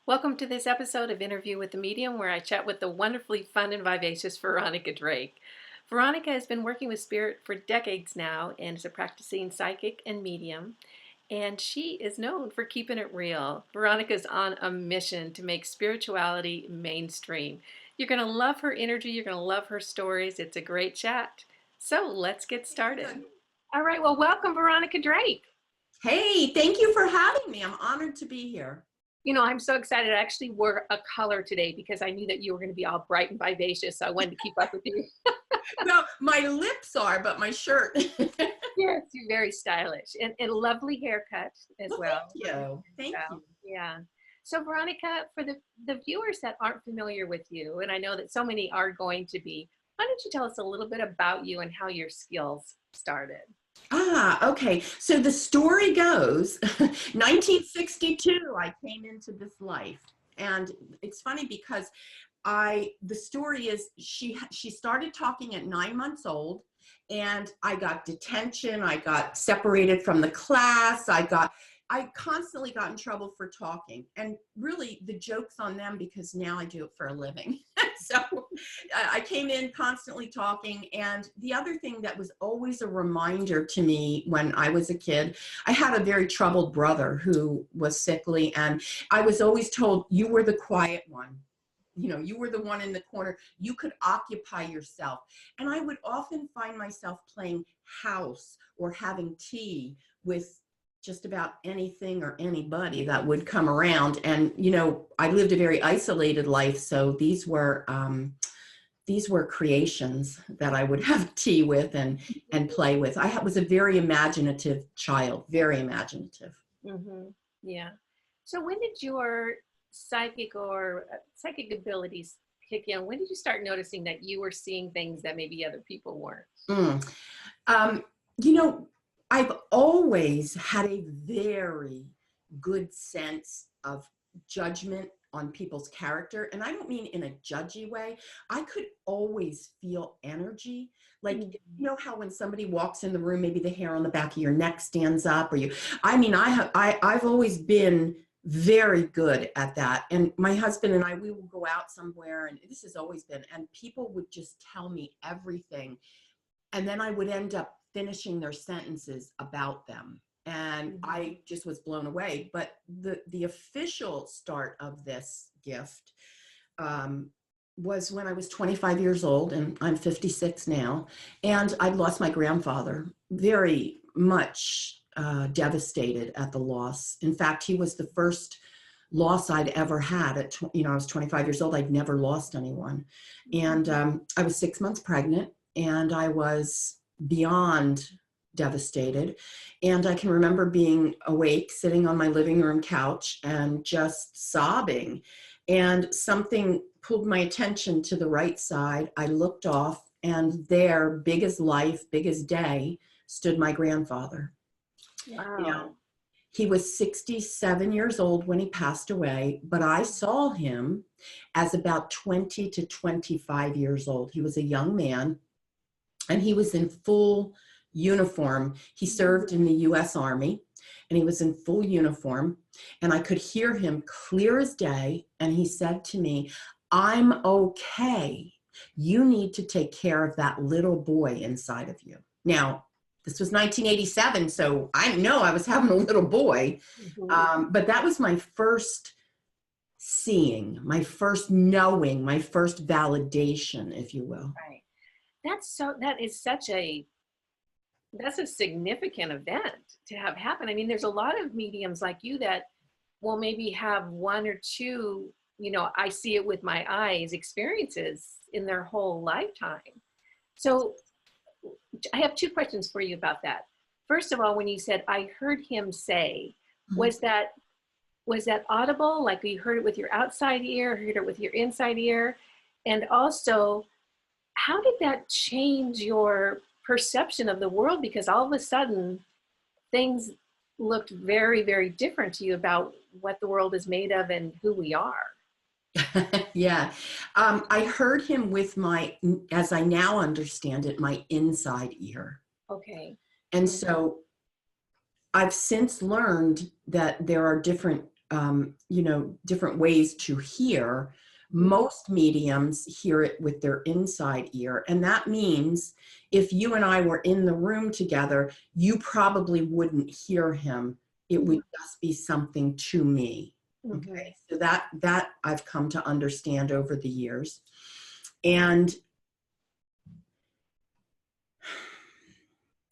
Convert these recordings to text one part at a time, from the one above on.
Welcome to this episode of Interview with the Medium, where I chat with the wonderfully fun and vivacious Veronica Drake. Veronica has been working with spirit for decades now and is a practicing psychic and medium, and she is known for keeping it real. Veronica is on a mission to make spirituality mainstream. You're going to love her energy, you're going to love her stories. It's a great chat. So let's get started. All right, well, welcome, Veronica Drake. Hey, thank you for having me. I'm honored to be here. I'm so excited. I actually wore a color today because I knew that you were going to be all bright and vivacious. So I wanted to keep up with you. Well, my lips are, but my shirt. Yes, you're very stylish and a lovely haircut as well. Thank you. Thank you. Yeah. So Veronica, for the viewers that aren't familiar with you, and I know that so many are going to be, why don't you tell us a little bit about you and how your skills started? Okay. So the story goes, 1962, I came into this life. And it's funny because the story is she started talking at 9 months old, and I got detention. I got separated from the class. I constantly got in trouble for talking, and really the joke's on them because now I do it for a living. So I came in constantly talking. And the other thing that was always a reminder to me when I was a kid, I had a very troubled brother who was sickly, and I was always told, you were the quiet one. You were the one in the corner. You could occupy yourself. And I would often find myself playing house or having tea with just about anything or anybody that would come around. And, I lived a very isolated life. So these were creations that I would have tea with and play with. Was a very imaginative child, very imaginative. Mm-hmm. Yeah. So when did your psychic abilities kick in? When did you start noticing that you were seeing things that maybe other people weren't? Um, you know, I've always had a very good sense of judgment on people's character. And I don't mean in a judgy way. I could always feel energy. Like, you know how when somebody walks in the room, maybe the hair on the back of your neck stands up, I've always been very good at that. And my husband and I, we will go out somewhere, and this has always been, and people would just tell me everything. And then I would end up finishing their sentences about them. And I just was blown away. But the official start of this gift was when I was 25 years old, and I'm 56 now. And I'd lost my grandfather, very much devastated at the loss. In fact, he was the first loss I'd ever had I was 25 years old. I'd never lost anyone. And I was 6 months pregnant, and I was beyond devastated. And I can remember being awake, sitting on my living room couch and just sobbing. And something pulled my attention to the right side. I looked off, and there, big as life, big as day, stood my grandfather. Wow. He was 67 years old when he passed away, but I saw him as about 20 to 25 years old. He was a young man, and he was in full uniform. He served in the U.S. Army, and he was in full uniform. And I could hear him clear as day. And he said to me, "I'm okay. You need to take care of that little boy inside of you." Now, this was 1987, so I know I was having a little boy. But that was my first seeing, my first knowing, my first validation, if you will. Right. That's a significant event to have happen. I mean, there's a lot of mediums like you that will maybe have one or two, I see it with my eyes experiences in their whole lifetime. So I have two questions for you about that. First of all, when you said, I heard him say, was that audible? Like you heard it with your outside ear, heard it with your inside ear? And also, how did that change your perception of the world? Because all of a sudden, things looked very, very different to you about what the world is made of and who we are. Yeah. I heard him with as I now understand it, my inside ear. Okay. And so I've since learned that there are different you know, different ways to hear. Most mediums hear it with their inside ear. And that means if you and I were in the room together, you probably wouldn't hear him. It would just be something to me. Okay. So that I've come to understand over the years. And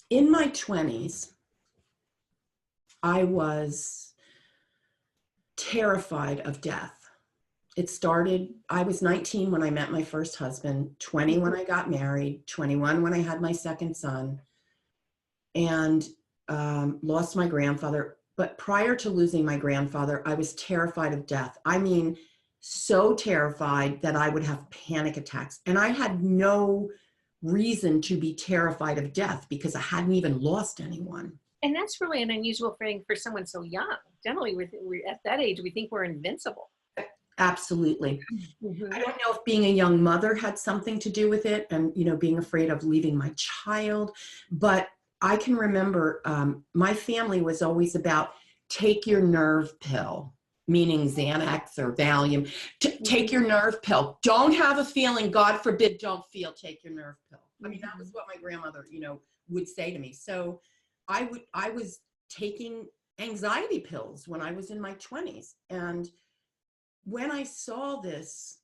in my 20s, I was terrified of death. It started, I was 19 when I met my first husband, 20 when I got married, 21 when I had my second son, and lost my grandfather. But prior to losing my grandfather, I was terrified of death. I mean, so terrified that I would have panic attacks. And I had no reason to be terrified of death because I hadn't even lost anyone. And that's really an unusual thing for someone so young. Generally, at that age, we think we're invincible. Absolutely. I don't know if being a young mother had something to do with it and, you know, being afraid of leaving my child. But I can remember my family was always about take your nerve pill, meaning Xanax or Valium. Take your nerve pill. Don't have a feeling. God forbid, don't feel. Take your nerve pill. I mean, that was what my grandmother, you know, would say to me. So I was taking anxiety pills when I was in my 20s. And when I saw this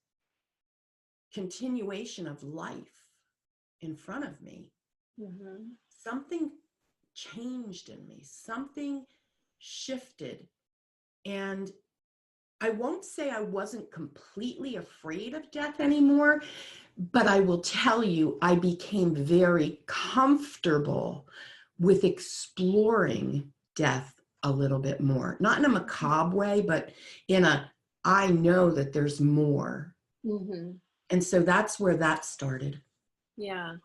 continuation of life in front of me, something changed in me, something shifted. And I won't say I wasn't completely afraid of death anymore, but I will tell you, I became very comfortable with exploring death a little bit more, not in a macabre way, but in a, I know that there's more. And so that's where that started. Yeah.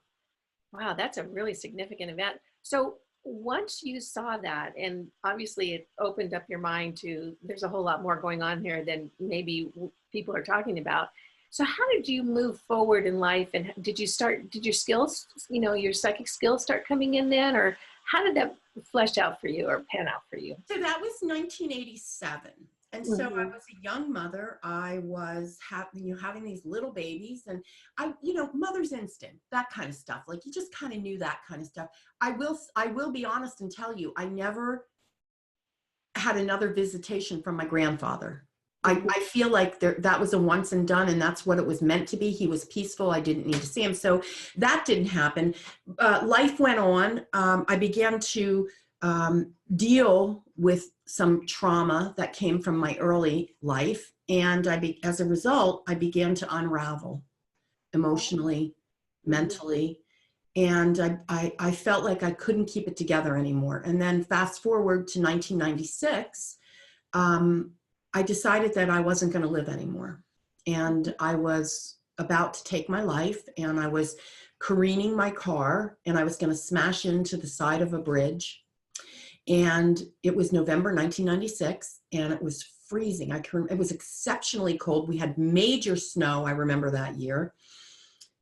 Wow, that's a really significant event. So once you saw that, and obviously it opened up your mind to, there's a whole lot more going on here than maybe people are talking about. So how did you move forward in life? And did your skills, you know, your psychic skills start coming in then? Or how did that flesh out for you or pan out for you? So that was 1987. And so I was a young mother. I was having these little babies, and I, you know, mother's instinct, that kind of stuff. Like you just kind of knew that kind of stuff. I will be honest and tell you, I never had another visitation from my grandfather. I feel like that was a once and done, and that's what it was meant to be. He was peaceful. I didn't need to see him. So that didn't happen. Life went on. I began to deal with some trauma that came from my early life. And as a result, I began to unravel emotionally, mentally. And I felt like I couldn't keep it together anymore. And then fast forward to 1996, I decided that I wasn't going to live anymore. And I was about to take my life, and I was careening my car, and I was going to smash into the side of a bridge. And it was November 1996, and it was freezing. It was exceptionally cold. We had major snow, I remember that year.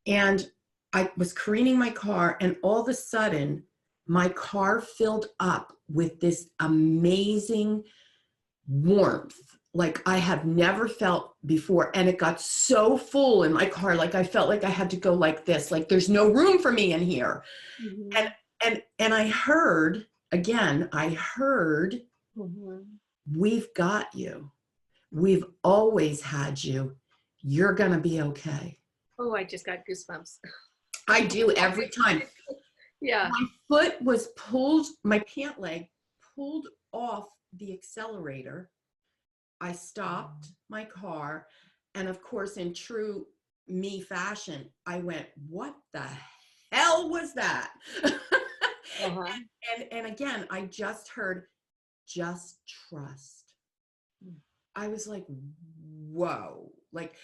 And I was careening my car, and all of a sudden, my car filled up with this amazing warmth like I have never felt before. And it got so full in my car, like I felt like I had to go like this, like there's no room for me in here. And I heard, again, we've got you. We've always had you. You're going to be okay. Oh, I just got goosebumps. I do every time. Yeah. My foot was pulled, my pant leg pulled off the accelerator. I stopped my car. And of course, in true me fashion, I went, what the hell was that? And again, I just heard, just trust. I was like, whoa, like,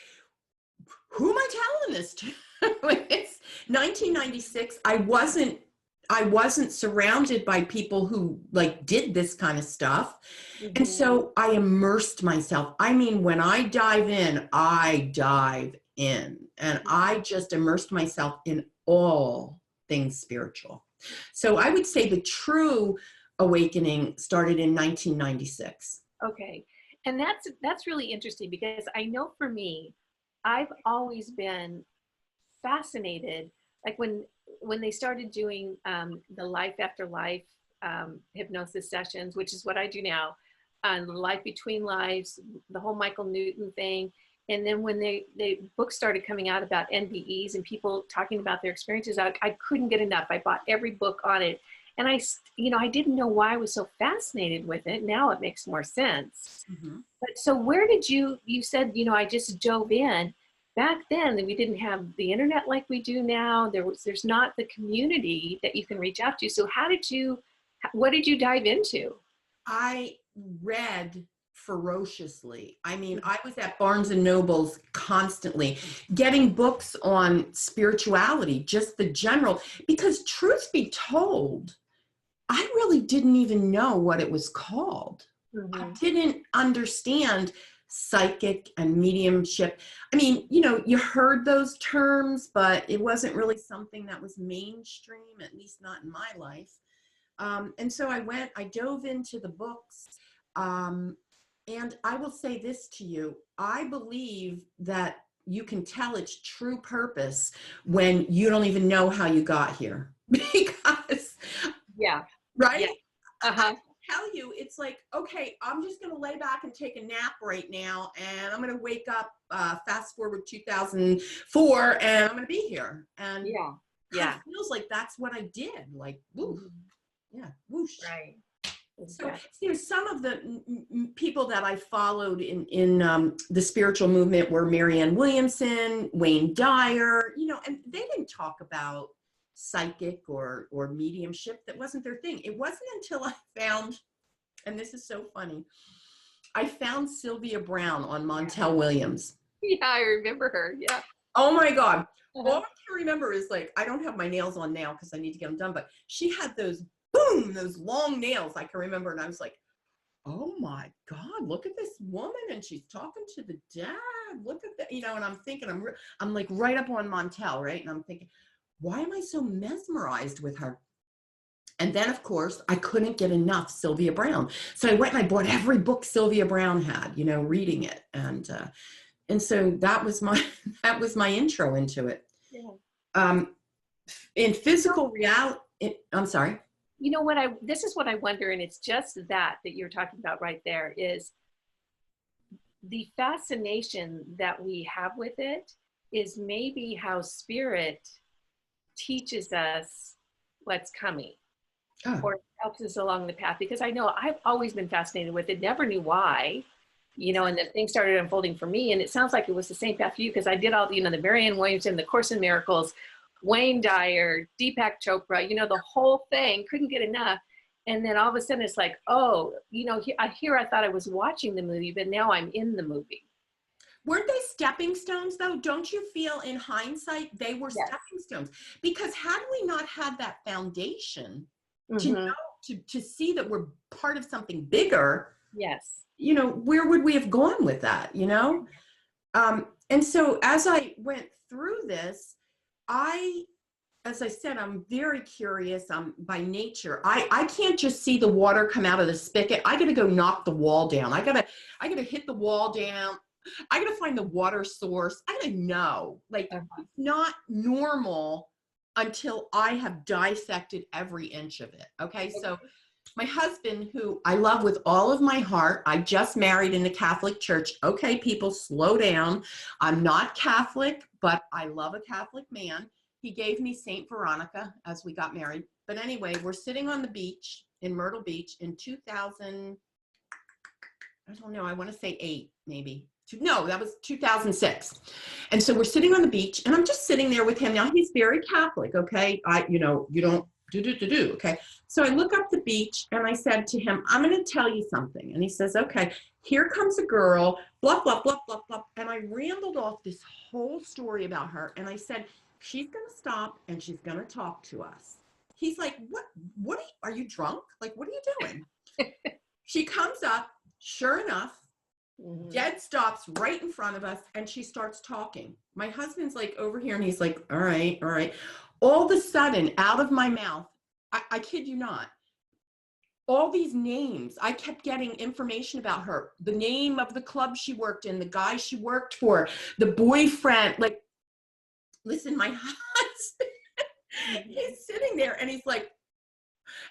who am I telling this to? It's 1996. I wasn't surrounded by people who like did this kind of stuff. And so I immersed myself. I mean, when I dive in, I dive in, and I just immersed myself in all things spiritual. So I would say the true awakening started in 1996. Okay. And that's really interesting because I know for me, I've always been fascinated, like when they started doing the life after life hypnosis sessions, which is what I do now, the life between lives, the whole Michael Newton thing. And then when they books started coming out about NBEs and people talking about their experiences, I couldn't get enough. I bought every book on it. And I didn't know why I was so fascinated with it. Now it makes more sense. Mm-hmm. But so where did you said, I just dove in. Back then we didn't have the internet like we do now. There's not the community that you can reach out to. So what did you dive into? I read ferociously. I mean, I was at Barnes and Nobles constantly getting books on spirituality, just the general, because truth be told, I really didn't even know what it was called. I didn't understand psychic and mediumship. I mean, you heard those terms, but it wasn't really something that was mainstream, at least not in my life. And so I dove into the books. And I will say this to you, I believe that you can tell its true purpose when you don't even know how you got here. Because, Yeah. right? Yeah. Uh-huh. Tell you, it's like, okay, I'm just going to lay back and take a nap right now, and I'm going to wake up, fast forward 2004, and I'm going to be here. And Yeah. it feels like that's what I did. Like, woof, yeah, whoosh. Right. So, some of the people that I followed in the spiritual movement were Marianne Williamson, Wayne Dyer, and they didn't talk about psychic or mediumship. That wasn't their thing. It wasn't until I found, and this is so funny, I found Sylvia Brown on Montel Williams. Yeah, I remember her. Yeah. Oh my God. All I can remember is, like, I don't have my nails on now because I need to get them done, but she had those long nails, I can remember. And I was like, oh my God, look at this woman. And she's talking to the dad. Look at that, and I'm thinking, I'm like right up on Montel, right? And I'm thinking, why am I so mesmerized with her? And then, of course, I couldn't get enough Sylvia Brown. So I went and I bought every book Sylvia Brown had, reading it. And so that was my intro into it. Yeah. In physical reality, I'm sorry. This is what I wonder, and it's just that you're talking about right there, is the fascination that we have with it is maybe how spirit teaches us what's coming or helps us along the path. Because I know I've always been fascinated with it, never knew why, and then things started unfolding for me. And it sounds like it was the same path for you, because I did all, the Marianne Williamson, the Course in Miracles, Wayne Dyer, Deepak Chopra, the whole thing, couldn't get enough. And then all of a sudden it's like, oh, here I thought I was watching the movie, but now I'm in the movie. Weren't they stepping stones, though? Don't you feel in hindsight they were stepping stones? Because had we not had that foundation to know, to see that we're part of something bigger, where would we have gone with that, And so as I went through this, as I said, I'm very curious by nature. I can't just see the water come out of the spigot. I got to go knock the wall down. I got to hit the wall down. I got to find the water source. I got to know, like, it's not normal until I have dissected every inch of it. Okay. So my husband, who I love with all of my heart, I just married in the Catholic Church. Okay, people, slow down. I'm not Catholic, but I love a Catholic man. He gave me Saint Veronica as we got married. But anyway, we're sitting on the beach in Myrtle Beach in 2000. I don't know. I want to say 8, maybe. No, that was 2006. And so we're sitting on the beach, and I'm just sitting there with him. Now, he's very Catholic, okay? You don't do, okay? So I look up the beach, and I said to him, I'm going to tell you something. And he says, okay, here comes a girl, blah, blah, blah, blah, blah. And I rambled off this whole story about her, and I said, she's going to stop, and she's going to talk to us. He's like, what are you drunk? Like, what are you doing? She comes up, sure enough, dead stops right in front of us, and she starts talking. My husband's like over here, and he's like, all right, all right. All of a sudden, out of my mouth, I kid you not, all these names. I kept getting information about her, the name of the club she worked in, the guy she worked for, the boyfriend. Like, listen, my husband, he's sitting there and he's like,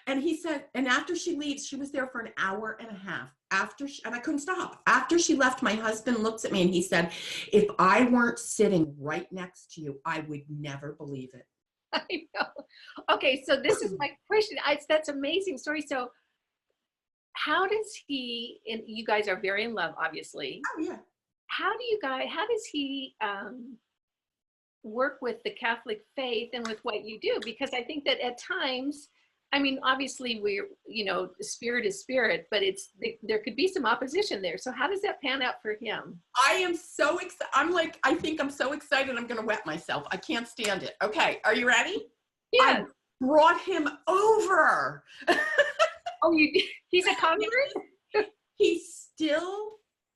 and he said, and after she leaves, she was there for an hour and a half. And I couldn't stop. After she left, my husband looks at me and he said, if I weren't sitting right next to you, I would never believe it. I know. Okay, so this is my question. That's an amazing story. So how does he, and you guys are very in love, obviously. Oh, yeah. How does he work with the Catholic faith and with what you do? Because I think that at times, I mean, obviously we're, spirit is spirit, but there could be some opposition there. So how does that pan out for him? I am so excited. I think I'm so excited. I'm going to wet myself. I can't stand it. Okay. Are you ready? Yeah. I brought him over. Oh, he's a convert? He's still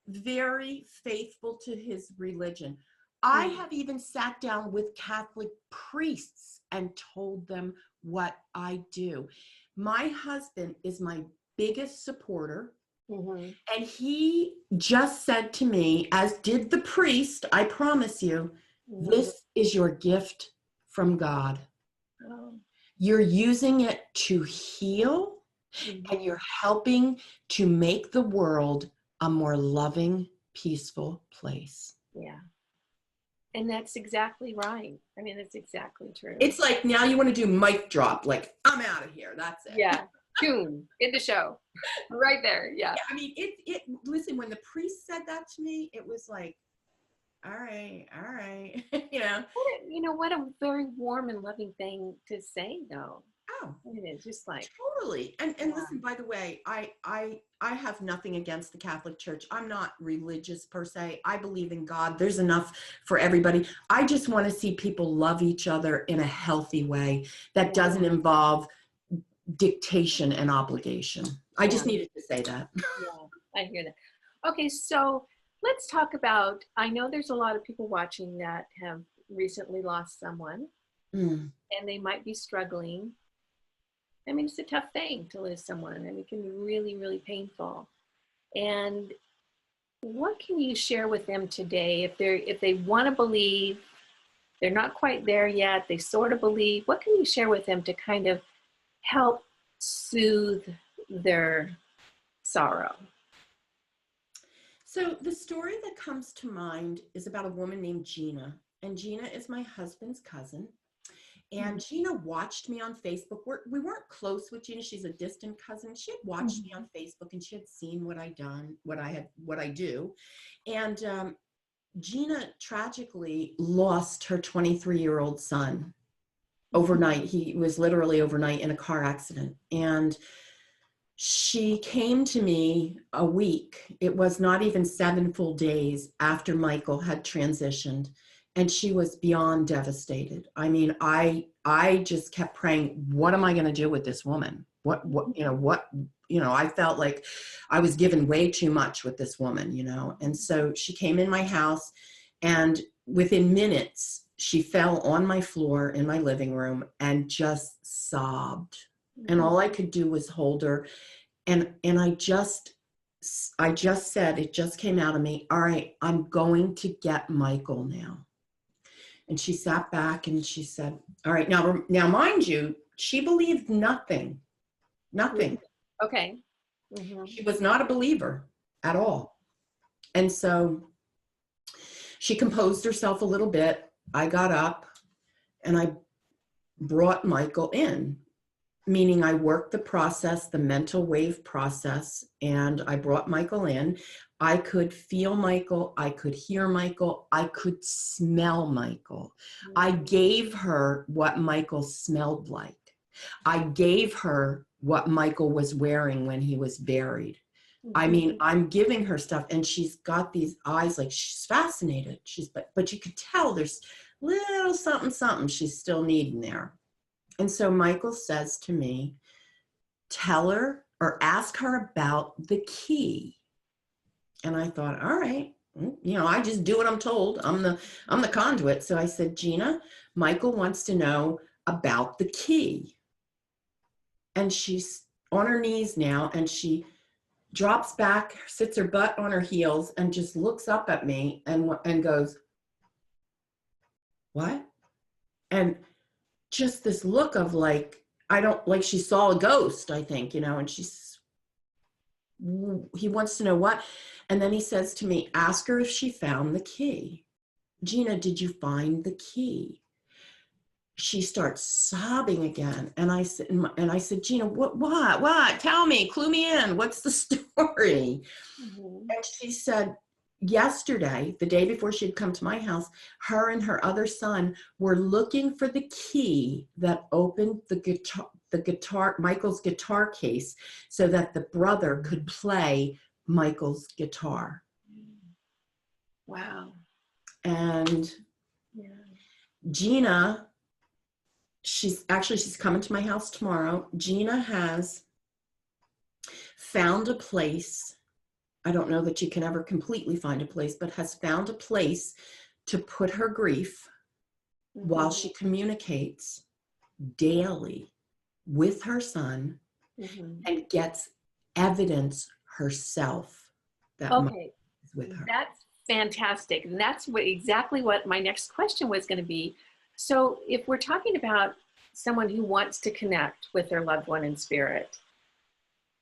very faithful to his religion. I have even sat down with Catholic priests and told them what I do. My husband is my biggest supporter. Mm-hmm. And he just said to me, as did the priest, I promise you, this is your gift from God. Oh. You're using it to heal, and you're helping to make the world a more loving, peaceful place. Yeah. And that's exactly right. I mean, that's exactly true. It's like, now you want to do mic drop, like, I'm out of here. That's it. Yeah. Tune in the show. Right there. Yeah. I mean, listen, when the priest said that to me, it was like, all right. What a very warm and loving thing to say, though. Oh, it is just like totally. And listen, by the way, I have nothing against the Catholic Church. I'm not religious per se. I believe in God. There's enough for everybody. I just want to see people love each other in a healthy way that doesn't involve dictation and obligation. I just needed to say that. Yeah, I hear that. Okay, so let's talk about, I know there's a lot of people watching that have recently lost someone and they might be struggling. I mean, it's a tough thing to lose someone, and it can be really, really painful. And what can you share with them today if they want to believe, they're not quite there yet, they sort of believe, what can you share with them to kind of help soothe their sorrow? So the story that comes to mind is about a woman named Gina, and Gina is my husband's cousin. And Gina watched me on Facebook. We weren't close with Gina. She's a distant cousin. She had watched me on Facebook, and she had seen what I do. And Gina tragically lost her 23-year-old son overnight. He was literally overnight in a car accident. And she came to me a week. It was not even 7 full days after Michael had transitioned. And she was beyond devastated. I mean, I just kept praying, what am I going to do with this woman? I felt like I was given way too much with this woman, And so she came in my house, and within minutes, she fell on my floor in my living room and just sobbed. And all I could do was hold her. And I just said, it just came out of me, all right, I'm going to get Michael now. And she sat back and she said, all right, now mind you, she believed nothing. Okay. She was not a believer at all. And so she composed herself a little bit. I got up and I brought Michael in, meaning I worked the process, the mental wave process, and I brought Michael in. I could feel Michael. I could hear Michael. I could smell Michael. I gave her what Michael smelled like. I gave her what Michael was wearing when he was buried. I mean, I'm giving her stuff, and she's got these eyes like she's fascinated. But you could tell there's little something she's still needing there. And so Michael says to me, tell her or ask her about the key. And I thought, all right, I just do what I'm told. I'm the conduit. So I said, Gina, Michael wants to know about the key. And she on her knees now, and she drops back, sits her butt on her heels, and just looks up at me and goes, "What?" And just this look of like, I don't, like she saw a ghost, I think, you know, and he wants to know what. And then he says to me, "Ask her if she found the key. Gina, did you find the key?" She starts sobbing again. And I said, "Gina, what? Tell me, clue me in. What's the story?" Mm-hmm. And she said, yesterday, the day before she'd come to my house, her and her other son were looking for the key that opened Michael's guitar case so that the brother could play Michael's guitar. Wow. And Yeah. Gina, she's coming to my house tomorrow. Gina has found a place. I don't know that you can ever completely find a place, but has found a place to put her grief while she communicates daily with her son and gets evidence herself that Mike Okay, is with her. that's fantastic. And that's exactly what my next question was going to be. So if we're talking about someone who wants to connect with their loved one in spirit,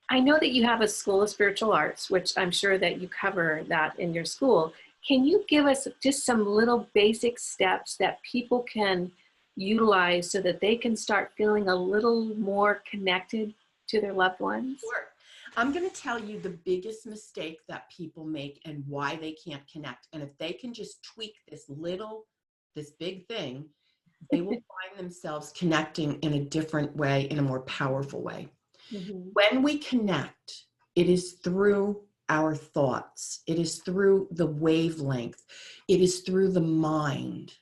I know that you have a School of Spiritual Arts, which I'm sure that you cover that in your school. Can you give us just some little basic steps that people can utilize so that they can start feeling a little more connected to their loved ones? Sure. I'm going to tell you the biggest mistake that people make and why they can't connect. And if they can just tweak this big thing, they will find themselves connecting in a different way, in a more powerful way. When we connect, it is through our thoughts. It is through the wavelength. It is through the mind.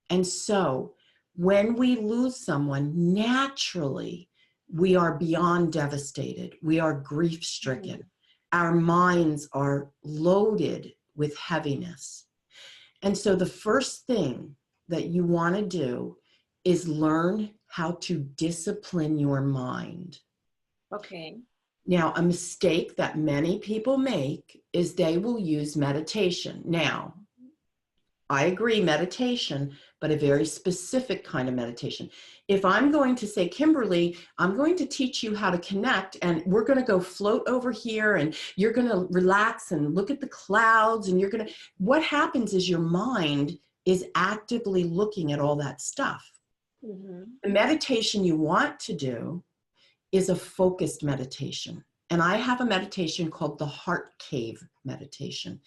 And so when we lose someone, naturally, we are beyond devastated. We are grief stricken. Our minds are loaded with heaviness. And so the first thing that you want to do is learn how to discipline your mind. Okay. Now, a mistake that many people make is they will use meditation. Now, I agree, meditation, but a very specific kind of meditation. If I'm going to say, "Kimberly, I'm going to teach you how to connect, and we're going to go float over here, and you're going to relax and look at the clouds, and you're going to," what happens is your mind is actively looking at all that stuff. The meditation you want to do is a focused meditation. And I have a meditation called the heart cave meditation.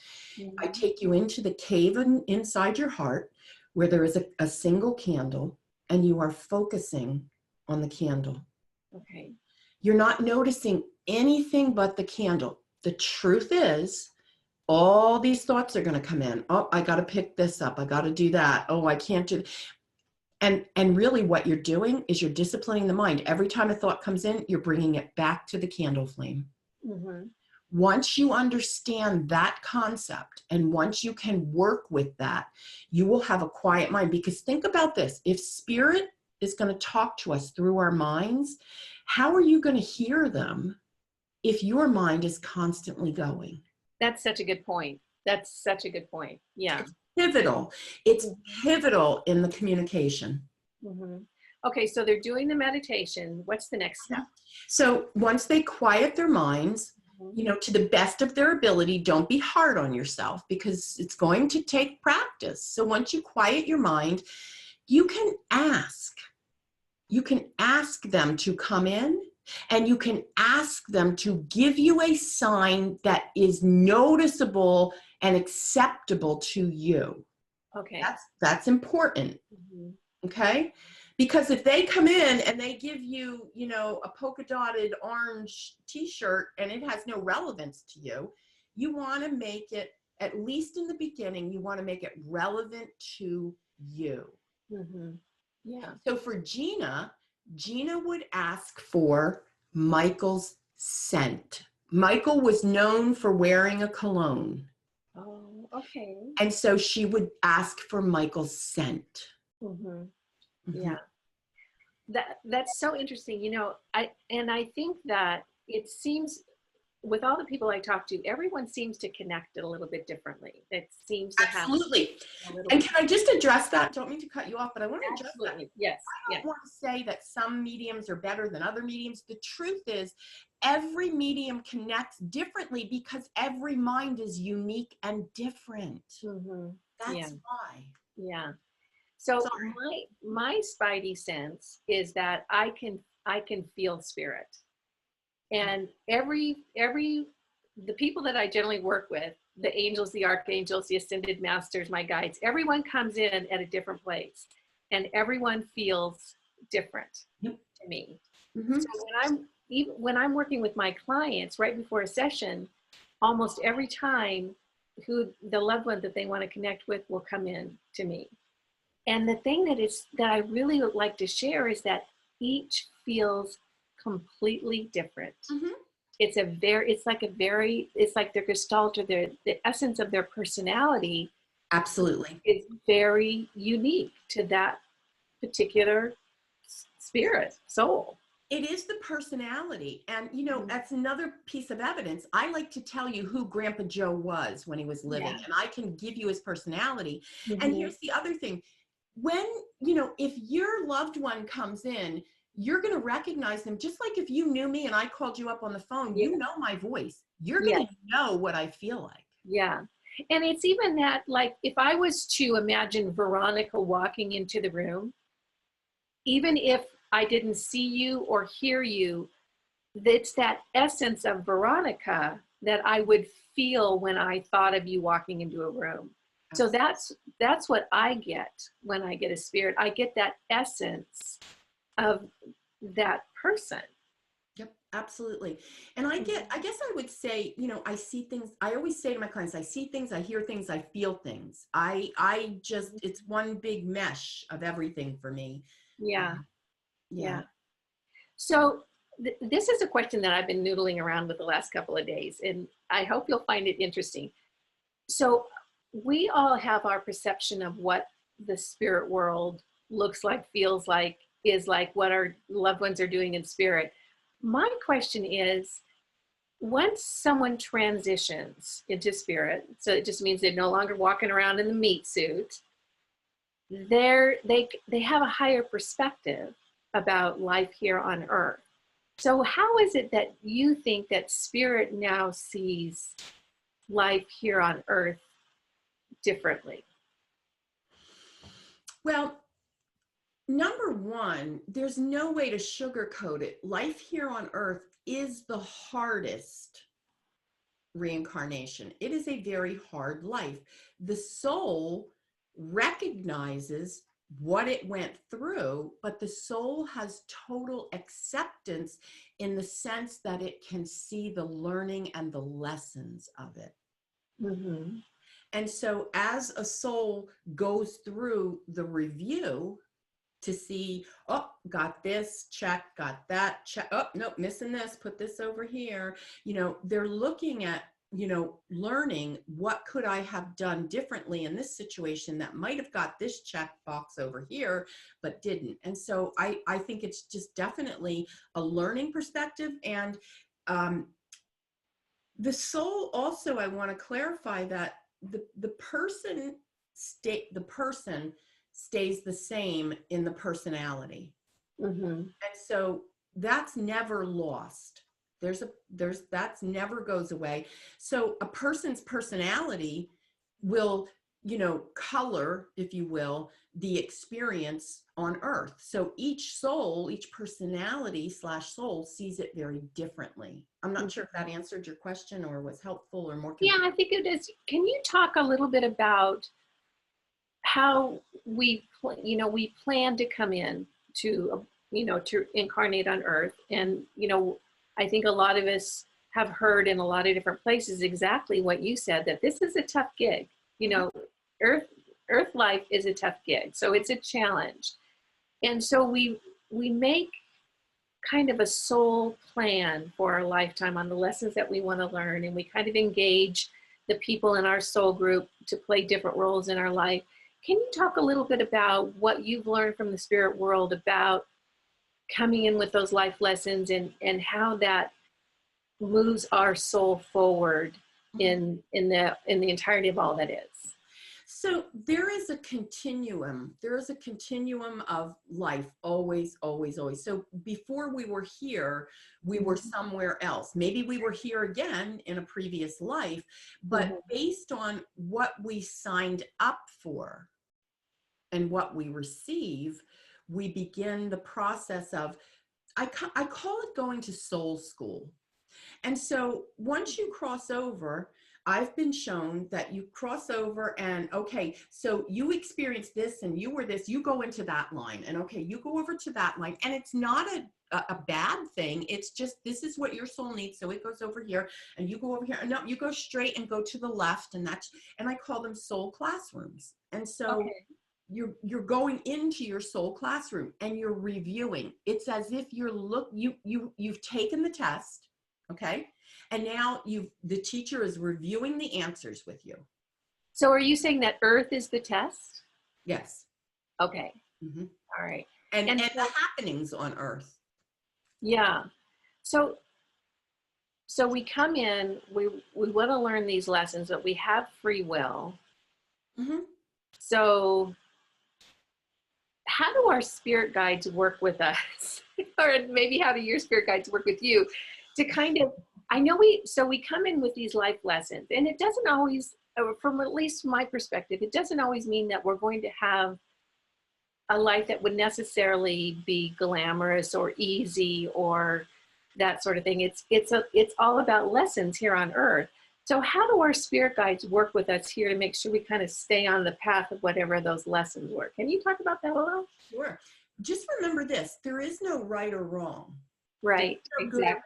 I take you into the cave inside your heart where there is a single candle and you are focusing on the candle. Okay. You're not noticing anything but the candle. The truth is, all these thoughts are going to come in. "Oh, I got to pick this up. I got to do that. Oh, I can't do." And really what you're doing is you're disciplining the mind. Every time a thought comes in, you're bringing it back to the candle flame. Once you understand that concept, and once you can work with that, you will have a quiet mind. Because think about this, if spirit is going to talk to us through our minds, how are you going to hear them if your mind is constantly going? That's such a good point. That's such a good point. Yeah. Pivotal. It's pivotal in the communication. Okay, so they're doing the meditation. What's the next step? So once they quiet their minds, you know, to the best of their ability, don't be hard on yourself because it's going to take practice. So once you quiet your mind, you can ask them to come in, and you can ask them to give you a sign that is noticeable and acceptable to you. Okay. That's important. Okay? Because if they come in and they give you, you know, a polka dotted orange t-shirt and it has no relevance to you, you want to make it, at least in the beginning, you want to make it relevant to you. Yeah. So for Gina would ask for Michael's scent. Michael was known for wearing a cologne. Oh, okay. And so she would ask for Michael's scent. Yeah. That's so interesting. I think that it seems, with all the people I talk to, everyone seems to connect it a little bit differently. It seems to have Absolutely. a little And bit. can I just address that? Don't mean to cut you off, but I want to address that. Absolutely. Yes. I Yes. don't want to say that some mediums are better than other mediums. The truth is, every medium connects differently because every mind is unique and different. Hmm. Yeah. That's why. Yeah. So Sorry. my spidey sense is that I can feel spirit. And every the people that I generally work with, the angels, the archangels, the ascended masters, my guides, everyone comes in at a different place, and everyone feels different Yep. to me. Mm-hmm. So when I'm working with my clients right before a session, almost every time, who the loved one that they want to connect with will come in to me. And the thing that I really would like to share is that each feels completely different. Mm-hmm. It's like their gestalt, or the essence of their personality Absolutely. is very unique to that particular spirit, soul. It is the personality. And, Mhm. that's another piece of evidence. I like to tell you who Grandpa Joe was when he was living, Yeah. and I can give you his personality. And Mhm. here's the other thing. When, if your loved one comes in, you're going to recognize them. Just like if you knew me and I called you up on the phone, Yeah. you know my voice. You're Yeah. going to know what I feel like. Yeah. And it's even that, like, if I was to imagine Veronica walking into the room, even if I didn't see you or hear you, it's that essence of Veronica that I would feel when I thought of you walking into a room. So Absolutely. that's what I get when I get a spirit. I get that essence of that person. Yep, absolutely. And I guess I would say, I see things. I always say to my clients, I see things, I hear things, I feel things. I just, it's one big mesh of everything for me. Yeah, Yeah. yeah. So this is a question that I've been noodling around with the last couple of days, and I hope you'll find it interesting. So we all have our perception of what the spirit world looks like, feels like, is like, what our loved ones are doing in spirit. My question is, once someone transitions into spirit, so it just means they're no longer walking around in the meat suit, they have a higher perspective about life here on earth. So how is it that you think that spirit now sees life here on earth differently? Well, number one, there's no way to sugarcoat it. Life here on earth is the hardest reincarnation. It is a very hard life. The soul recognizes what it went through, but the soul has total acceptance in the sense that it can see the learning and the lessons of it. Mm-hmm. And so as a soul goes through the review to see, oh, got this, check, got that, check, oh, nope, missing this, put this over here. They're looking at, learning what could I have done differently in this situation that might have got this check box over here, but didn't. And so I think it's just definitely a learning perspective. And the soul also, I want to clarify that the person stays the same in the personality. Mm-hmm. And so that's never lost. That's never goes away. So a person's personality will, color, if you will, the experience on earth. So each soul, each personality / soul sees it very differently. I'm not sure if that answered your question or was helpful or more Yeah, confusing. I think it is. Can you talk a little bit about how we plan to come in to, to incarnate on earth? And, I think a lot of us have heard in a lot of different places exactly what you said, that this is a tough gig. Earth earth life is a tough gig. So it's a challenge. And so we make kind of a soul plan for our lifetime on the lessons that we want to learn, and we kind of engage the people in our soul group to play different roles in our life. Can you talk a little bit about what you've learned from the spirit world about coming in with those life lessons, and how that moves our soul forward in the entirety of all that is. So there is a continuum. There is a continuum of life, always, always, always. So before we were here, we were somewhere else. Maybe we were here again in a previous life, but based on what we signed up for and what we receive, we begin the process of, I call it going to soul school. And so once you cross over, I've been shown that you cross over and, okay, so you experienced this and you were this, you go into that line, and okay, you go over to that line, and it's not a bad thing. It's just, this is what your soul needs. So it goes over here and you go over here, and no, you go straight and go to the left, and I call them soul classrooms. And so you're going into your soul classroom and you're reviewing. It's as if you've taken the test. Okay. And now the teacher is reviewing the answers with you. So are you saying that Earth is the test? Yes. Okay. All right. And the happenings on Earth. Yeah. So we come in, we want to learn these lessons, but we have free will. So how do our spirit guides work with us? Or maybe how do your spirit guides work with you to kind of, I know we come in with these life lessons, and it doesn't always, from at least my perspective, it doesn't always mean that we're going to have a life that would necessarily be glamorous or easy or that sort of thing. It's all about lessons here on Earth. So how do our spirit guides work with us here to make sure we kind of stay on the path of whatever those lessons were? Can you talk about that a little? Sure. Just remember this, there is no right or wrong. Right, no exactly.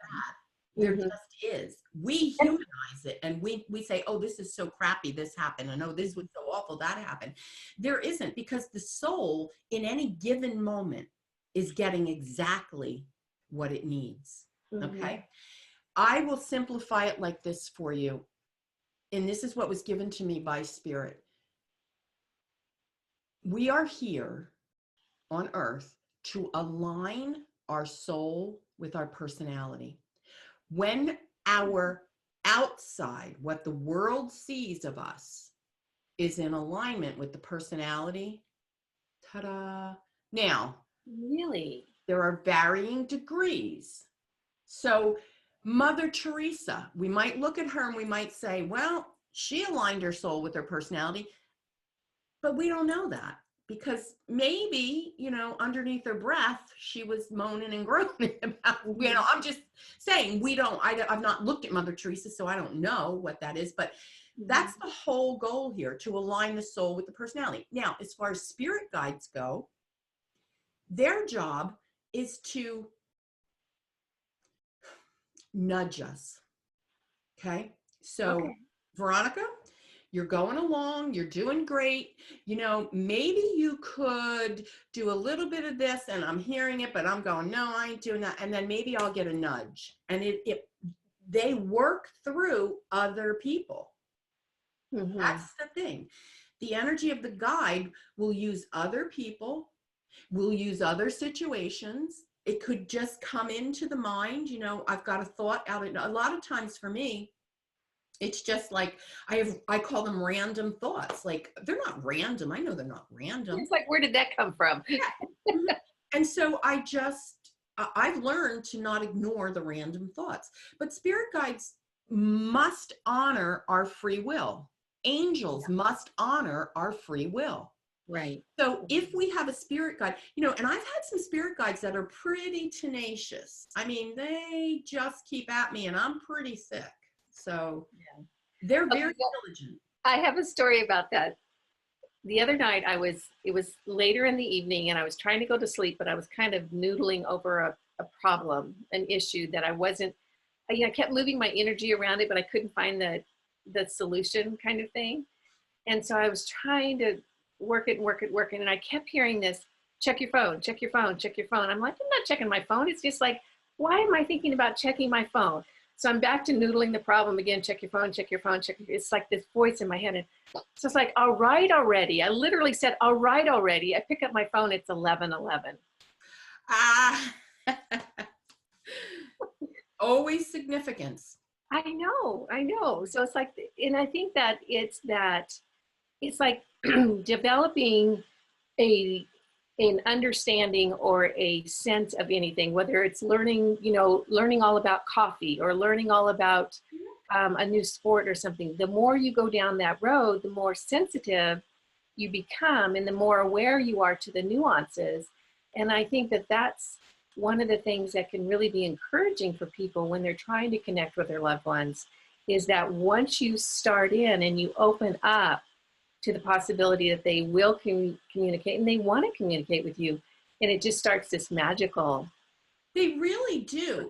There just is. We humanize it, and we say, oh, this is so crappy, this happened, and oh, this was so awful, that happened. There isn't, because the soul in any given moment is getting exactly what it needs. Okay. I will simplify it like this for you. And this is what was given to me by Spirit. We are here on Earth to align our soul with our personality. When our outside, what the world sees of us, is in alignment with the personality, ta-da. Now, Really? there are varying degrees. So Mother Teresa, we might look at her and we might say, well, she aligned her soul with her personality, but we don't know that, because maybe, underneath her breath, she was moaning and groaning about, I'm just saying, I've not looked at Mother Teresa, so I don't know what that is, but that's the whole goal here, to align the soul with the personality. Now, as far as spirit guides go, their job is to nudge us. Okay. So Veronica, you're going along, you're doing great. Maybe you could do a little bit of this, and I'm hearing it, but I'm going, no, I ain't doing that. And then maybe I'll get a nudge. And they work through other people. That's the thing. The energy of the guide will use other people, will use other situations. It could just come into the mind. I've got a thought out. A lot of times for me, it's just like, I call them random thoughts. Like, they're not random. I know they're not random. It's like, where did that come from? Yeah. And so I've learned to not ignore the random thoughts. But spirit guides must honor our free will. Angels must honor our free will. Right. So if we have a spirit guide, and I've had some spirit guides that are pretty tenacious. I mean, they just keep at me, and I'm pretty sick. So they're very diligent. I have a story about that. The other night, it was later in the evening, and I was trying to go to sleep, but I was kind of noodling over a problem, an issue that I kept moving my energy around it, but I couldn't find the solution kind of thing. And so I was trying to work it, and I kept hearing this, check your phone, check your phone, check your phone. I'm like, I'm not checking my phone. It's just like, why am I thinking about checking my phone? So I'm back to noodling the problem again, check your phone, check your phone, it's like this voice in my head. And so it's like, all right already. I literally said, all right already. I pick up my phone, it's 11:11. Always significance. I know, I know. So it's like, and I think that it's like developing a an understanding or a sense of anything, whether it's learning, learning all about coffee or learning all about a new sport or something. The more you go down that road, the more sensitive you become and the more aware you are to the nuances. And I think that that's one of the things that can really be encouraging for people when they're trying to connect with their loved ones, is that once you start in and you open up to the possibility that they will communicate and they want to communicate with you, and it just starts this magical. They really do.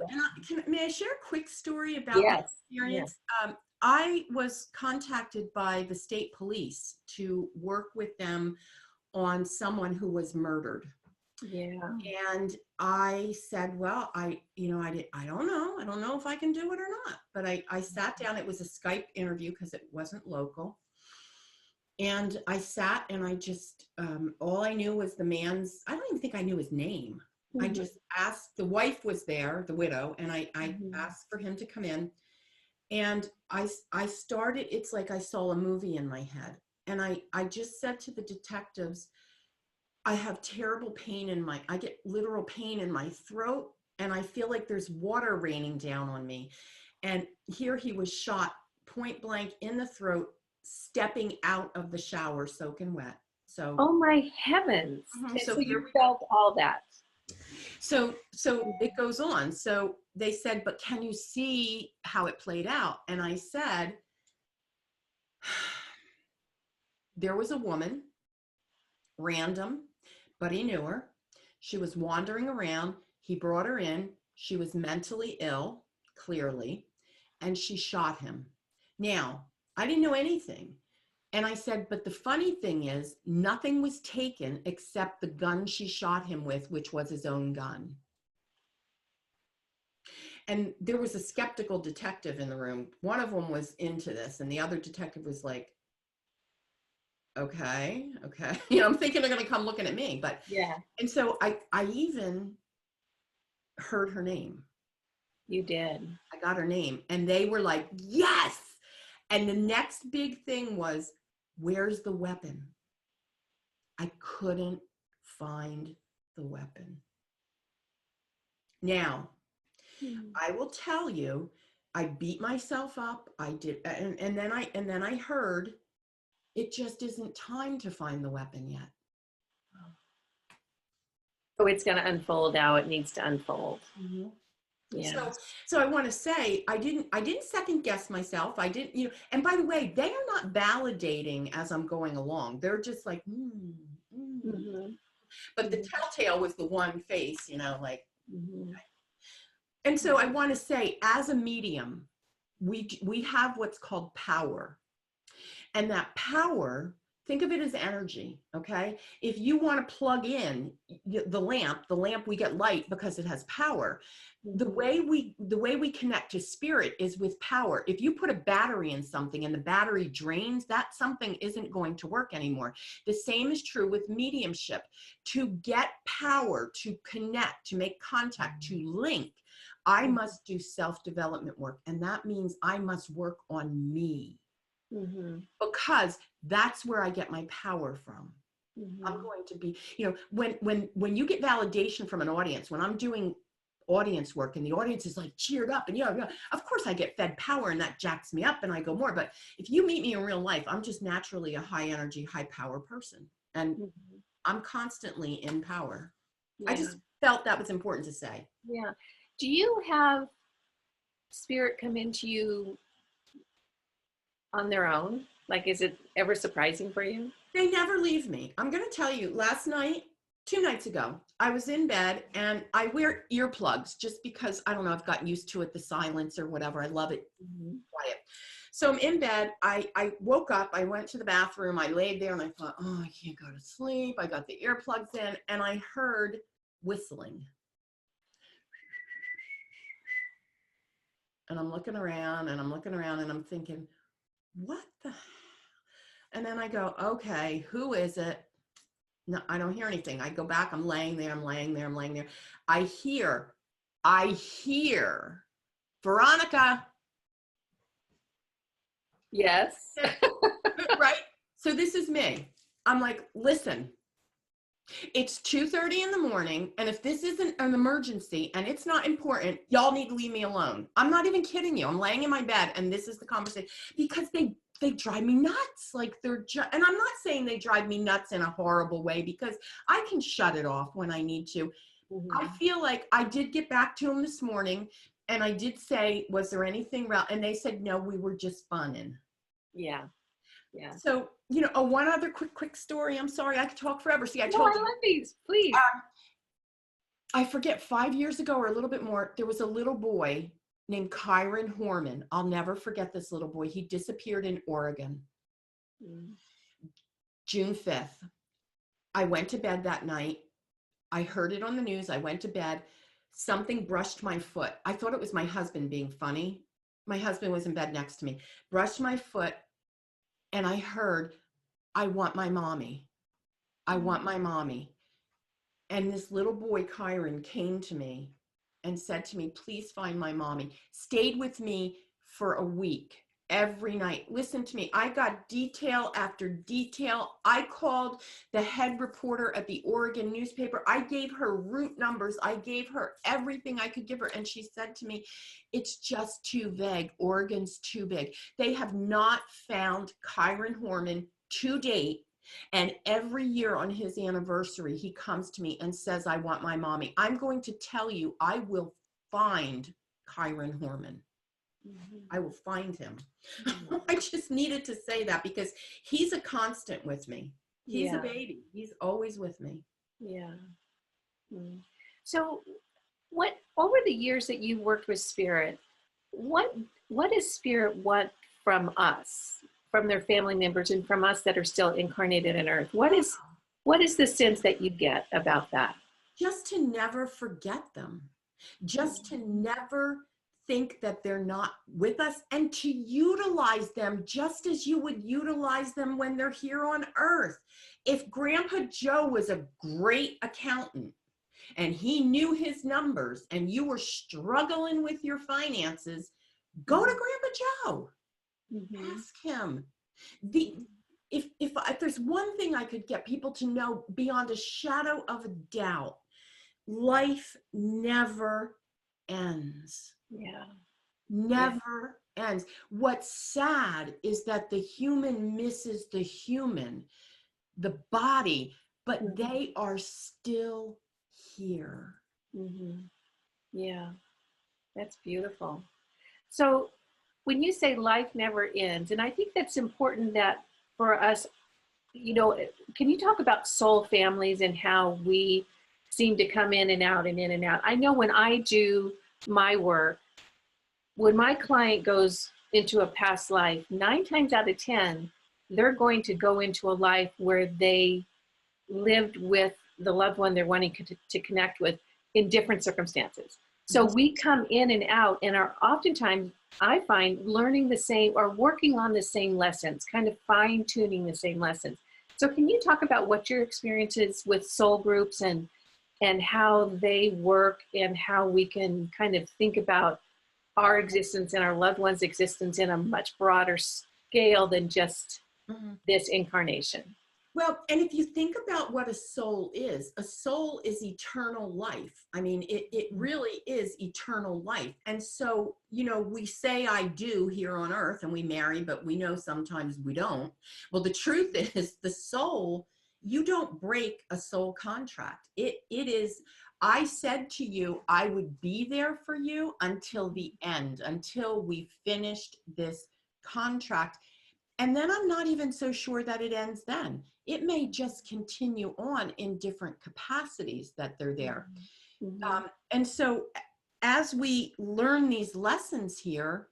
And may I share a quick story about my Yes. experience? Yes. I was contacted by the state police to work with them on someone who was murdered. Yeah. And I said, well, I don't know. I don't know if I can do it or not. But I sat down. It was a Skype interview because it wasn't local. And I sat and I just, all I knew was the man's, I don't even think I knew his name. Mm-hmm. I just asked, the wife was there, the widow, and I Mm-hmm. asked for him to come in. And I started, it's like I saw a movie in my head. And I just said to the detectives, I have terrible pain I get literal pain in my throat. And I feel like there's water raining down on me. And here he was shot point blank in the throat, stepping out of the shower soaking wet. So, Oh my heavens. so So here you we go. felt all that. So it goes on. So they said, but can you see how it played out? And I said, there was a woman, random, but he knew her. She was wandering around. He brought her in. She was mentally ill, clearly, and she shot him. Now, I didn't know anything. And I said, but the funny thing is, nothing was taken except the gun she shot him with, which was his own gun. And there was a skeptical detective in the room. One of them was into this, and the other detective was like, okay. I'm thinking they're going to come looking at me, but Yeah, and so I even heard her name. you did. I got her name, and they were like, yes. And the next big thing was, where's the weapon? I couldn't find the weapon. Now, I will tell you, I beat myself up. I did, and then I heard, it just isn't time to find the weapon yet. So it's going to unfold how it needs to unfold. Mm-hmm. Yeah. So I want to say, I didn't second guess myself. I didn't, and by the way, they are not validating as I'm going along. They're just like, Mm-hmm. But the telltale was the one face, like. Mm-hmm. And so I want to say, as a medium, we have what's called power. And that power, think of it as energy, okay? If you want to plug in the lamp, we get light because it has power. The way we connect to spirit is with power. If you put a battery in something and the battery drains, that something isn't going to work anymore. The same is true with mediumship. To get power, to connect, to make contact, to link, I must do self-development work. And that means I must work on me. Mm-hmm. Because that's where I get my power from. Mm-hmm. I'm going to be, when you get validation from an audience, when I'm doing audience work and the audience is like cheered up and of course I get fed power and that jacks me up and I go more. But if you meet me in real life, I'm just naturally a high energy, high power person. And I'm constantly in power. Yeah. I just felt that was important to say. Yeah. Do you have spirit come into you on their own? Like, is it ever surprising for you? They never leave me. I'm going to tell you, last night, 2 nights ago, I was in bed and I wear earplugs just because, I don't know, I've gotten used to it, the silence or whatever. I love it quiet. So I'm in bed. I woke up, I went to the bathroom, I laid there and I thought, oh, I can't go to sleep. I got the earplugs in and I heard whistling. And I'm looking around and I'm thinking, what the hell? And then I go, okay, who is it? No, I don't hear anything. I go back, I'm laying there, I'm laying there, I'm laying there. I hear, Veronica, Yes. right? So this is me. I'm like, listen, it's 2:30 in the morning, and if this isn't an emergency and it's not important, y'all need to leave me alone. I'm not even kidding you. I'm laying in my bed, and this is the conversation, because they drive me nuts. Like and I'm not saying they drive me nuts in a horrible way, because I can shut it off when I need to. I Mhm. feel like I did get back to them this morning, and I did say, was there anything wrong? And they said, no, we were just funning. Yeah. Yeah. So, one other quick story. I'm sorry, I could talk forever. See, I No, told I you, love these. Please. I forget, 5 years ago or a little bit more, there was a little boy named Kyron Horman. I'll never forget this little boy. He disappeared in Oregon, Mm. June 5th. I went to bed that night. I heard it on the news. I went to bed. Something brushed my foot. I thought it was my husband being funny. My husband was in bed next to me, brushed my foot, and I heard, I want my mommy. I want my mommy. And this little boy, Kyron, came to me and said to me, please find my mommy. Stayed with me for a week, every night. Listen to me. I got detail after detail. I called the head reporter at the Oregon newspaper. I gave her route numbers. I gave her everything I could give her. And she said to me, it's just too vague. Oregon's too big. They have not found Kyron Horman to date. And every year on his anniversary, he comes to me and says, I want my mommy. I'm going to tell you, I will find Kyron Horman. Mhm. I will find him. Mhm. I just needed to say that, because he's a constant with me. He's a Yeah. baby. He's always with me. Yeah. Mm. So, what over the years that you worked with spirit, what what does spirit want from us, from their family members, and from us that are still incarnated in Earth? What is the sense that you get about that? Just to never forget them. Just to never think that they're not with us, and to utilize them just as you would utilize them when they're here on earth. If Grandpa Joe was a great accountant and he knew his numbers, and you were struggling with your finances, go to Mhm. Grandpa Joe. Mhm. Ask him. The if there's one thing I could get people to know beyond a shadow of a doubt, life never ends. Yeah. Yeah. Never ends. What's sad is that the human misses the human, the body, but Mhm. they are still here. Mhm. Yeah. That's beautiful. So, when you say life never ends, and I think that's important that for us, can you talk about soul families and how we seem to come in and out and in and out? I know when I do my work, when my client goes into a past life, 9 times out of 10, they're going to go into a life where they lived with the loved one they're wanting to connect with in different circumstances. So we come in and out and are oftentimes, I find, learning the same or working on the same lessons, kind of fine tuning the same lessons. So can you talk about what your experience is with soul groups and how they work and how we can kind of think about our existence and our loved ones' existence in a much broader scale than just Mhm. this incarnation? Well, and if you think about what a soul is eternal life. I mean, it really is eternal life. And so, we say I do here on earth and we marry, but we know sometimes we don't. Well, the truth is the soul, you don't break a soul contract. It is, I said to you, I would be there for you until the end, until we finished this contract. And then I'm not even so sure that it ends then. It may just continue on in different capacities that they're there. Mm-hmm. And so as we learn these lessons here,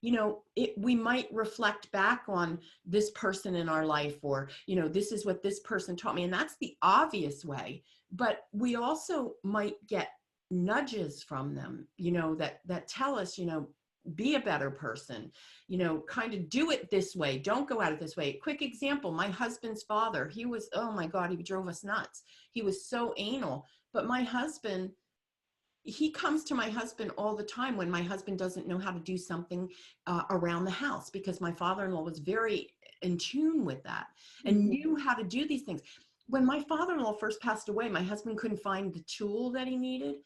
we might reflect back on this person in our life, or, this is what this person taught me. And that's the obvious way. But we also might get nudges from them, that tell us, be a better person, you know, kind of do it this way. Don't go at it this way. Quick example, my husband's father, he was, oh my God, he drove us nuts. He was so anal, but my husband, he comes to my husband all the time when my husband doesn't know how to do something around the house, because my father-in-law was very in tune with that and knew how to do these things. When my father-in-law first passed away, my husband couldn't find the tool that he needed.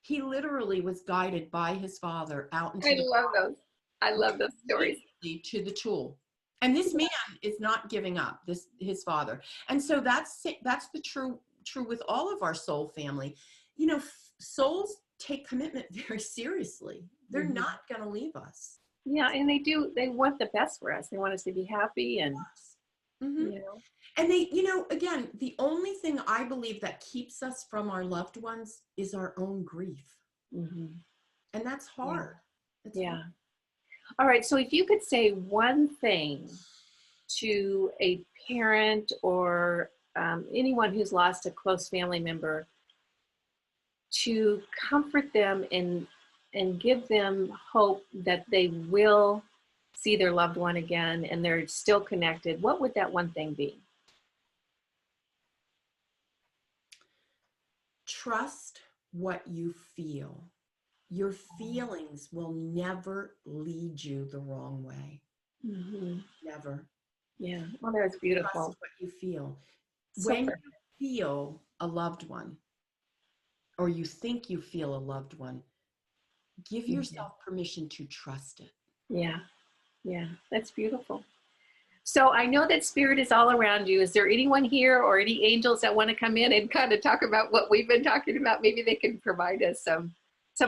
He literally was guided by his father out into I the love those. I love those stories. to the tool. And this man is not giving up, this his father. And so that's the true with all of our soul family. You know, souls take commitment very seriously. They're not going to leave us. Yeah, and they do. They want the best for us. They want us to be happy, and you know. And they, you know, again, the only thing I believe that keeps us from our loved ones is our own grief. And that's hard. Yeah. Hard. All right. So if you could say one thing to a parent or anyone who's lost a close family member, to comfort them and give them hope that they will see their loved one again and they're still connected, what would that one thing be? Trust what you feel. Your feelings will never lead you the wrong way. Never. Yeah. Well, that's beautiful. Trust what you feel. So when you feel a loved one, or you think you feel a loved one, give yourself permission to trust it. Yeah. Yeah. That's beautiful. So I know that spirit is all around you. Is there anyone here or any angels that want to come in and kind of talk about what we've been talking about? Maybe they can provide us some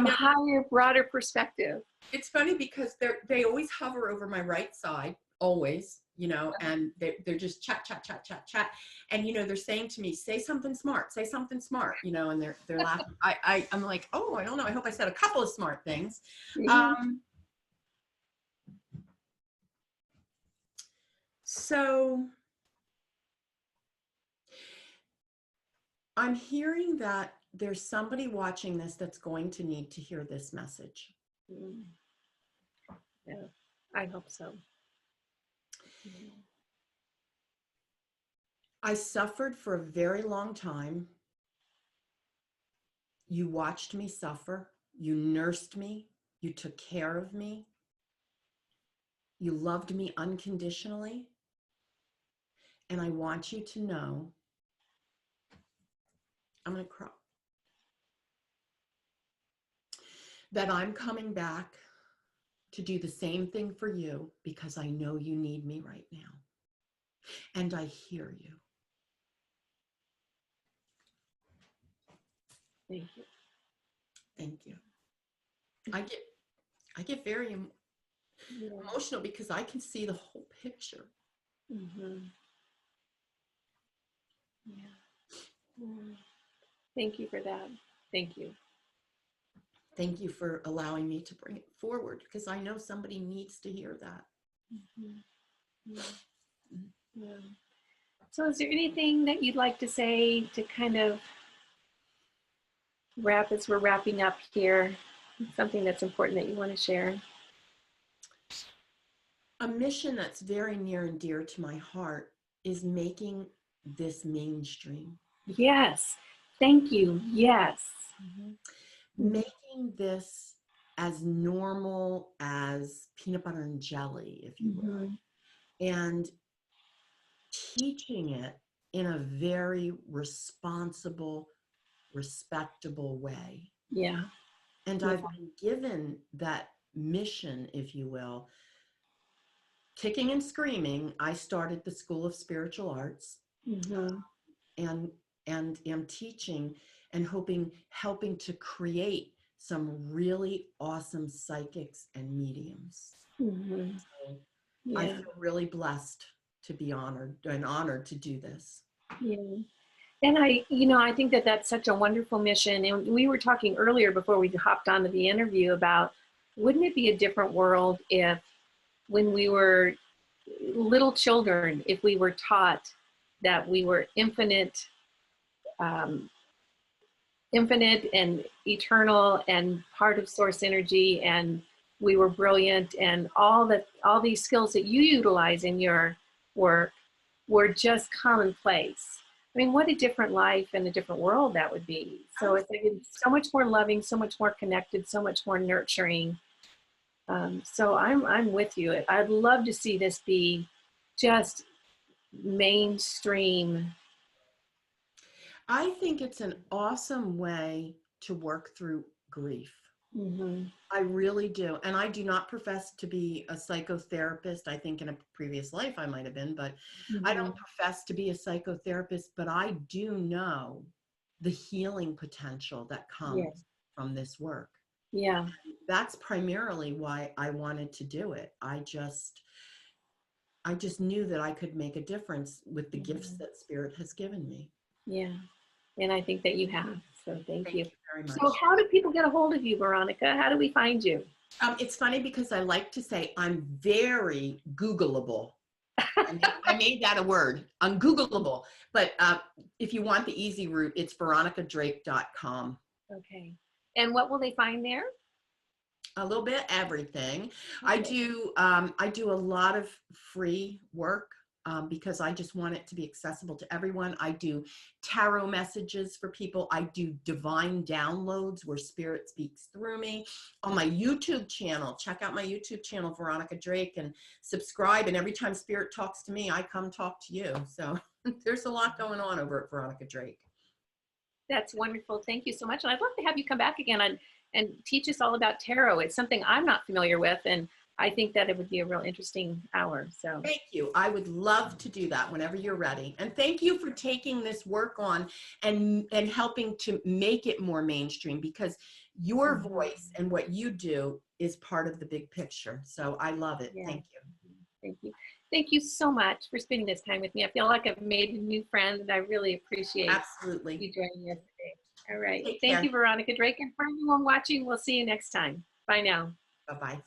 higher, broader perspective. It's funny because they always hover over my right side, always, you know, and they're just chat. And, you know, they're saying to me, say something smart, you know, and they're laughing. I'm like, oh, I don't know. I hope I said a couple of smart things. So I'm hearing that there's somebody watching this that's going to need to hear this message. Yeah, I hope so. I suffered for a very long time. You watched me suffer. You nursed me. You took care of me. You loved me unconditionally. And I want you to know, I'm going to cry, that I'm coming back to do the same thing for you, because I know you need me right now. And I hear you. Thank you. Thank you. I get very emotional because I can see the whole picture. Thank you for that. Thank you. Thank you for allowing me to bring it forward, because I know somebody needs to hear that. So is there anything that you'd like to say to kind of wrap as we're wrapping up here? Something that's important that you want to share? A mission that's very near and dear to my heart is making this mainstream. Yes. Thank you. Yes. Making this as normal as peanut butter and jelly, if you will. And teaching it in a very responsible, respectable way. Yeah. And I've been given that mission, if you will. Kicking and screaming, I started the School of Spiritual Arts, and am teaching and helping to create some really awesome psychics and mediums. So I feel really blessed to be honored to do this. And I think that that's such a wonderful mission. And we were talking earlier before we hopped onto the interview about, wouldn't it be a different world if, when we were little children, if we were taught that we were infinite and eternal and part of source energy, and we were brilliant, and all these skills that you utilize in your work were just commonplace. I mean, what a different life and a different world that would be. So it's so much more loving, so much more connected, so much more nurturing. So I'm with you. I'd love to see this be just mainstream. I think it's an awesome way to work through grief. Mm-hmm. I really do. And I do not profess to be a psychotherapist. I think in a previous life I might have been, but I Mm-hmm. don't profess to be a psychotherapist, but I do know the healing potential that Yeah. comes from this work. Yeah. That's primarily why I wanted to do it. I just knew that I could make a difference with the gifts Mhm. that Spirit has given me. Yeah. And I think that you have. So thank Thank you. you very So much. how do people get a hold of you, Veronica? How do we find you? It's funny because I like to say I'm very Googleable. I made that a word, ungoogleable. But if you want the easy route, it's veronicadrake.com. Okay. And what will they find there? A little bit everything. Okay. I do a lot of free work because I just want it to be accessible to everyone. I do tarot messages for people. I do divine downloads where Spirit speaks through me. On my YouTube channel, check out my YouTube channel, Veronica Drake, and subscribe. And every time Spirit talks to me, I come talk to you. So there's a lot going on over at Veronica Drake. That's wonderful. Thank you so much. And I'd love to have you come back again and teach us all about tarot. It's something I'm not familiar with, and I think that it would be a real interesting hour. So Thank you. I would love to do that whenever you're ready. And thank you for taking this work on and helping to make it more mainstream, because your mhm. voice and what you do is part of the big picture. So I love it. Yeah. Thank you. Thank you. Thank you so much for spending this time with me. I feel like I've made a new friend, and I really appreciate Absolutely. you joining us today. All right. Take Thank care. you, Veronica Drake. And for everyone watching, we'll see you next time. Bye now. Bye-bye.